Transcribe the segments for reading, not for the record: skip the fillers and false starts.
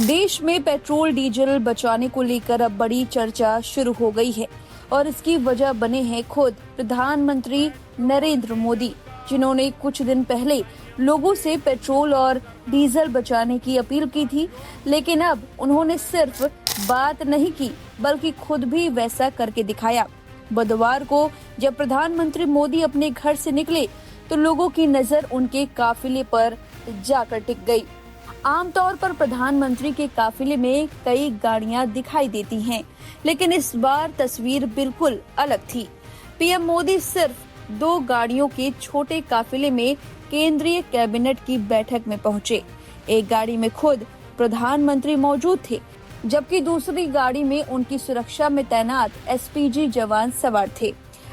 देश में petrol diesel बचाने को लेकर अब बड़ी चर्चा शुरू हो गई है और इसकी वजह बने हैं खुद प्रधानमंत्री नरेंद्र मोदी, जिन्होंने कुछ दिन पहले लोगों से पेट्रोल और डीजल बचाने की अपील की थी। लेकिन अब उन्होंने सिर्फ बात नहीं की बल्कि खुद भी वैसा करके दिखाया। बुधवार को जब प्रधानमंत्री मोदी अपने घर से निकले तो लोगों की नजर उनके काफिले पर जाकर टिक गई। आमतौर पर प्रधानमंत्री के काफिले में कई गाड़ियां दिखाई देती हैं, लेकिन इस बार तस्वीर बिल्कुल अलग थी। पीएम मोदी सिर्फ 2 गाड़ियों के छोटे काफिले में केंद्रीय कैबिनेट की बैठक में पहुंचे। एक गाड़ी में खुद प्रधानमंत्री मौजूद थे, जबकि दूसरी गाड़ी में उनकी सुरक्षा में तैनात एसपीजी जवान सवार थे।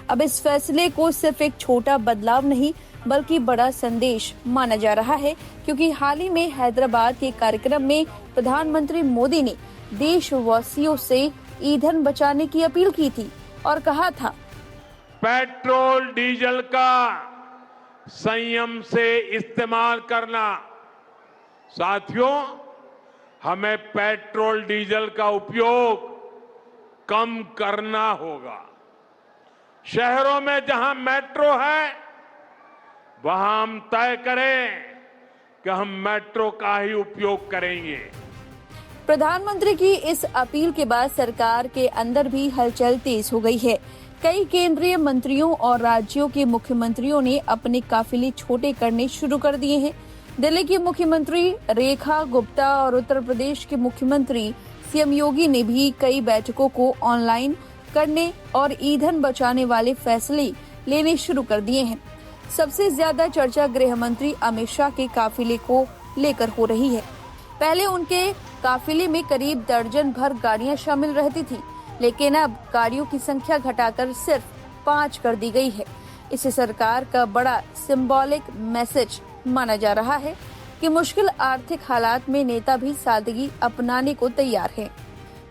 अब इस फैसले को सिर्फ एक छोटा बदलाव नहीं बल्कि बड़ा संदेश माना जा रहा है, क्योंकि हाल ही में हैदराबाद के कार्यक्रम में प्रधानमंत्री मोदी ने देशवासियों से ईंधन बचाने की अपील की थी और कहा था, पेट्रोल डीजल का संयम से इस्तेमाल करना। साथियों, हमें पेट्रोल डीजल का उपयोग कम करना होगा। शहरों में जहां मेट्रो है वहां हम तय करें कि हम मेट्रो का ही उपयोग करेंगे। प्रधानमंत्री की इस अपील के बाद सरकार के अंदर भी हलचल तेज हो गई है। कई केंद्रीय मंत्रियों और राज्यों के मुख्यमंत्रियों ने अपने काफिले छोटे करने शुरू कर दिए हैं। दिल्ली की मुख्यमंत्री रेखा गुप्ता और उत्तर प्रदेश के मुख्यमंत्री सीएम योगी ने भी कई बैठकों को ऑनलाइन करने और ईंधन बचाने वाले फैसले लेने शुरू कर दिए हैं। सबसे ज्यादा चर्चा गृह मंत्री अमित शाह के काफिले को लेकर हो रही है। पहले उनके काफिले में करीब दर्जन भर गाड़ियां शामिल रहती थी, लेकिन अब गाड़ियों की संख्या घटाकर सिर्फ 5 कर दी गई है। इसे सरकार का बड़ा सिंबॉलिक मैसेज माना जा रहा है कि मुश्किल आर्थिक हालात में नेता भी सादगी अपनाने को तैयार हैं।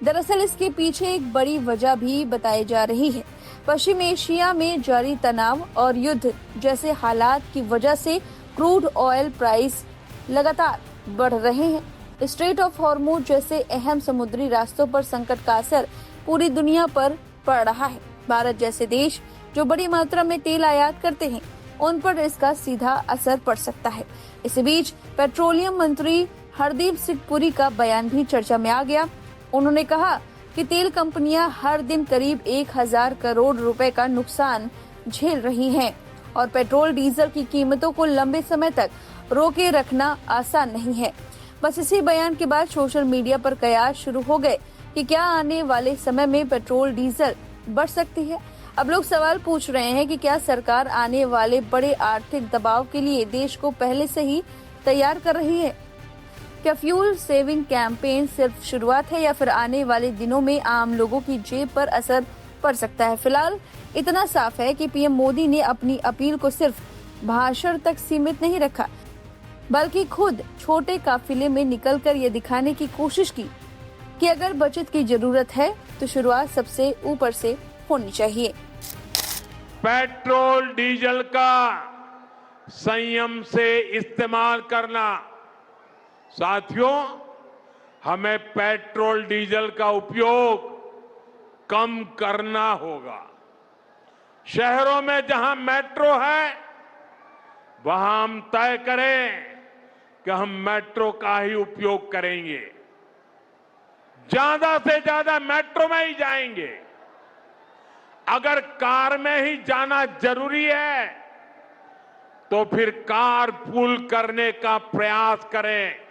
दरअसल इसके पीछे एक बड़ी वजह भी बताई जा रही है। पश्चिम एशिया में जारी तनाव और युद्ध जैसे हालात की वजह से क्रूड ऑयल प्राइस लगातार बढ़ रहे हैं। स्ट्रेट ऑफ हॉर्मुज जैसे अहम समुद्री रास्तों पर संकट का असर पूरी दुनिया पर पड़ रहा है। भारत जैसे देश जो बड़ी मात्रा में तेल आयात करते हैं, उन पर इसका सीधा असर पड़ सकता है। इसी बीच पेट्रोलियम मंत्री हरदीप सिंह पुरी का बयान भी चर्चा में आ गया। उन्होंने कहा कि तेल कंपनियां हर दिन करीब 1000 करोड़ रुपए का नुकसान झेल रही हैं और पेट्रोल डीजल की कीमतों को लंबे समय तक रोके रखना आसान नहीं है। बस इसी बयान के बाद सोशल मीडिया पर कयास शुरू हो गए कि क्या आने वाले समय में पेट्रोल डीजल बढ़ सकती है। अब लोग सवाल पूछ रहे हैं कि क्या सरकार आने वाले बड़े आर्थिक दबाव के लिए देश को पहले से ही तैयार कर रही है। क्या फ्यूल सेविंग कैंपेन सिर्फ शुरुआत है या फिर आने वाले दिनों में आम लोगों की जेब पर असर पड़ सकता है। फिलहाल इतना साफ है कि पीएम मोदी ने अपनी अपील को सिर्फ भाषण तक सीमित नहीं रखा, बल्कि खुद छोटे काफिले में निकलकर ये दिखाने की कोशिश की कि अगर बचत की जरूरत है तो शुरुआत सबसे ऊपर से होनी चाहिए। पेट्रोल डीजल का संयम से इस्तेमाल करना। साथियों, हमें पेट्रोल डीजल का उपयोग कम करना होगा। शहरों में जहां मेट्रो है वहां हम तय करें कि हम मेट्रो का ही उपयोग करेंगे। ज्यादा से ज्यादा मेट्रो में ही जाएंगे। अगर कार में ही जाना जरूरी है तो फिर कार पूल करने का प्रयास करें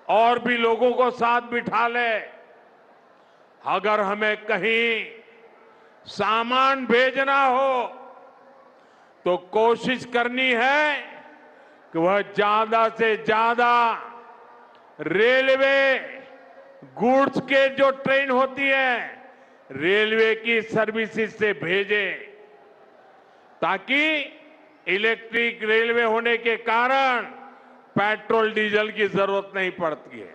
और भी लोगों को साथ बिठा ले। अगर हमें कहीं सामान भेजना हो तो कोशिश करनी है कि वह ज्यादा से ज्यादा रेलवे गुड्स के जो ट्रेन होती है रेलवे की सर्विसेज से भेजे, ताकि इलेक्ट्रिक रेलवे होने के कारण पेट्रोल डीजल की जरूरत नहीं पड़ती है।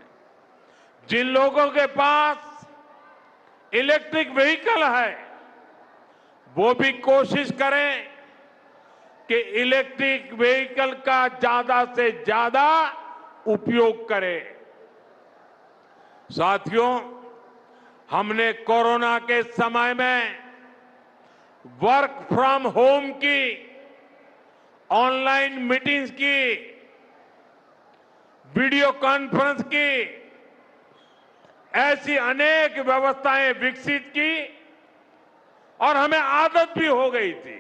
जिन लोगों के पास इलेक्ट्रिक व्हीकल है वो भी कोशिश करें कि इलेक्ट्रिक व्हीकल का ज्यादा से ज्यादा उपयोग करें। साथियों, हमने कोरोना के समय में वर्क फ्रॉम होम की, ऑनलाइन मीटिंग्स की, वीडियो कॉन्फ्रेंस की, ऐसी अनेक व्यवस्थाएं विकसित की और हमें आदत भी हो गई थी।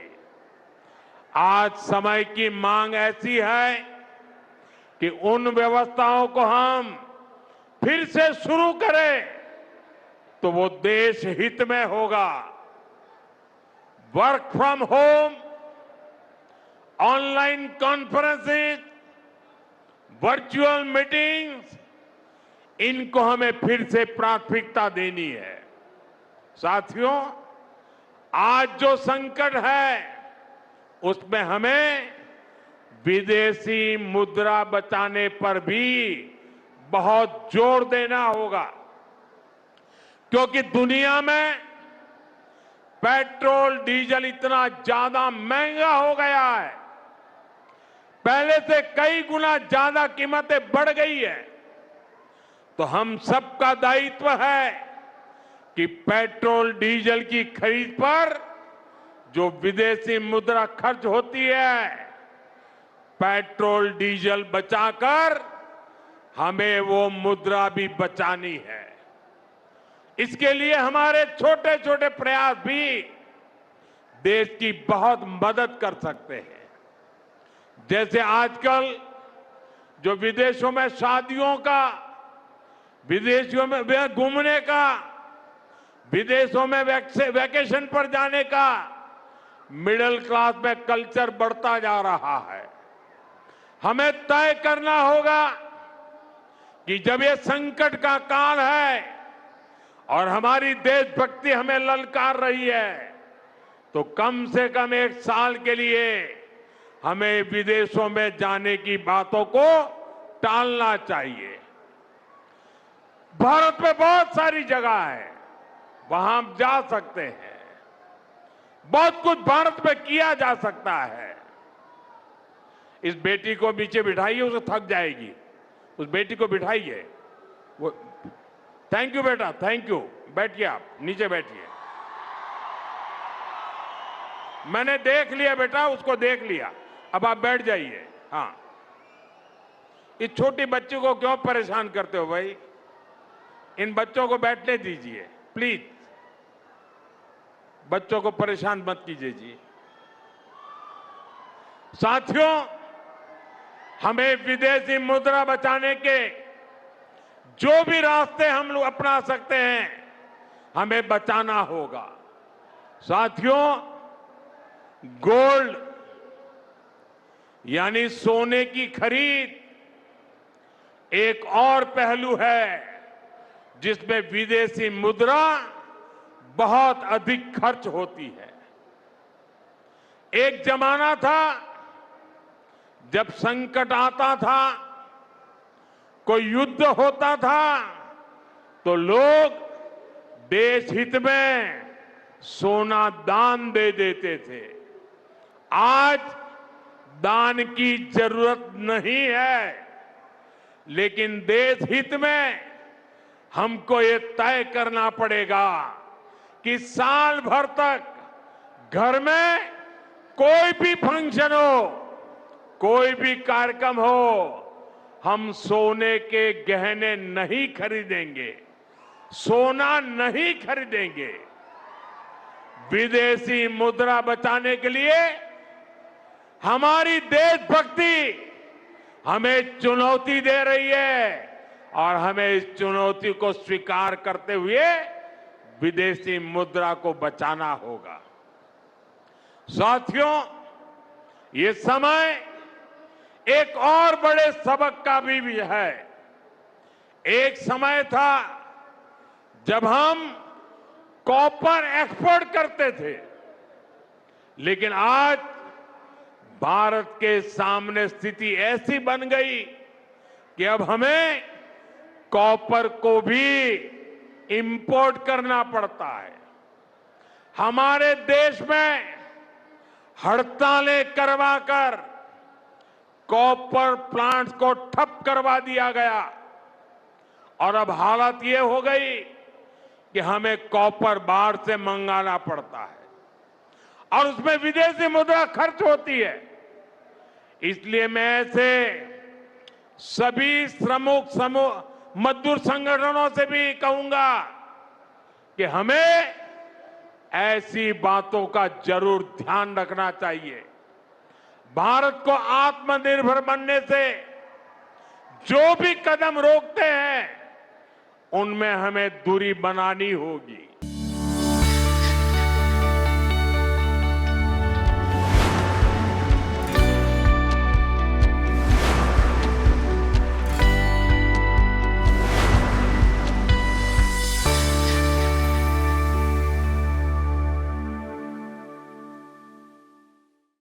आज समय की मांग ऐसी है कि उन व्यवस्थाओं को हम फिर से शुरू करें तो वो देश हित में होगा। Work from home, online conferences, virtual meetings, इनको हमें फिर से प्राथमिकता देनी है। साथियों, आज जो संकट है उसमें हमें विदेशी मुद्रा बचाने पर भी बहुत जोर देना होगा, क्योंकि दुनिया में पेट्रोल डीजल इतना ज्यादा महंगा हो गया है, पहले से कई गुना ज्यादा कीमतें बढ़ गई है। तो हम सबका दायित्व है कि पेट्रोल डीजल की खरीद पर जो विदेशी मुद्रा खर्च होती है, पेट्रोल डीजल बचाकर हमें वो मुद्रा भी बचानी है। इसके लिए हमारे छोटे छोटे प्रयास भी देश की बहुत मदद कर सकते हैं। जैसे आजकल जो विदेशों में शादियों का, विदेशों में घूमने का, विदेशों में वैकेशन पर जाने का मिडिल क्लास में कल्चर बढ़ता जा रहा है। हमें तय करना होगा कि जब ये संकट का काल है और हमारी देशभक्ति हमें ललकार रही है, तो कम से कम 1 साल के लिए हमें विदेशों में जाने की बातों को टालना चाहिए। भारत में बहुत सारी जगह है, वहां हम जा सकते हैं। बहुत कुछ भारत में किया जा सकता है। इस बेटी को नीचे बिठाइए, उसे थक जाएगी। उस बेटी को बिठाइए। वो थैंक यू बेटा, थैंक यू। बैठिए, आप नीचे बैठिए। मैंने देख लिया बेटा, उसको देख लिया, अब आप बैठ जाइए। हाँ, इस छोटी बच्ची को क्यों परेशान करते हो भाई? इन बच्चों को बैठने दीजिए प्लीज। बच्चों को परेशान मत कीजिए जी। साथियों, हमें विदेशी मुद्रा बचाने के जो भी रास्ते हम लोग अपना सकते हैं, हमें बचाना होगा। साथियों, गोल्ड यानी सोने की खरीद एक और पहलू है जिसमें विदेशी मुद्रा बहुत अधिक खर्च होती है। एक जमाना था जब संकट आता था, कोई युद्ध होता था, तो लोग देश हित में सोना दान दे देते थे। आज दान की जरूरत नहीं है, लेकिन देश हित में हमको ये तय करना पड़ेगा कि साल भर तक घर में कोई भी फंक्शन हो, कोई भी कार्यक्रम हो, हम सोने के गहने नहीं खरीदेंगे, सोना नहीं खरीदेंगे। विदेशी मुद्रा बचाने के लिए हमारी देशभक्ति हमें चुनौती दे रही है और हमें इस चुनौती को स्वीकार करते हुए विदेशी मुद्रा को बचाना होगा। साथियों, ये समय एक और बड़े सबक का भी है। एक समय था जब हम कॉपर एक्सपोर्ट करते थे, लेकिन आज भारत के सामने स्थिति ऐसी बन गई कि अब हमें कॉपर को भी इंपोर्ट करना पड़ता है। हमारे देश में हड़तालें करवाकर कॉपर प्लांट्स को ठप करवा दिया गया और अब हालत ये हो गई कि हमें कॉपर बाहर से मंगाना पड़ता है और उसमें विदेशी मुद्रा खर्च होती है। इसलिए मैं ऐसे सभी मजदूर संगठनों से भी कहूंगा कि हमें ऐसी बातों का जरूर ध्यान रखना चाहिए। भारत को आत्मनिर्भर बनने से जो भी कदम रोकते हैं उनमें हमें दूरी बनानी होगी।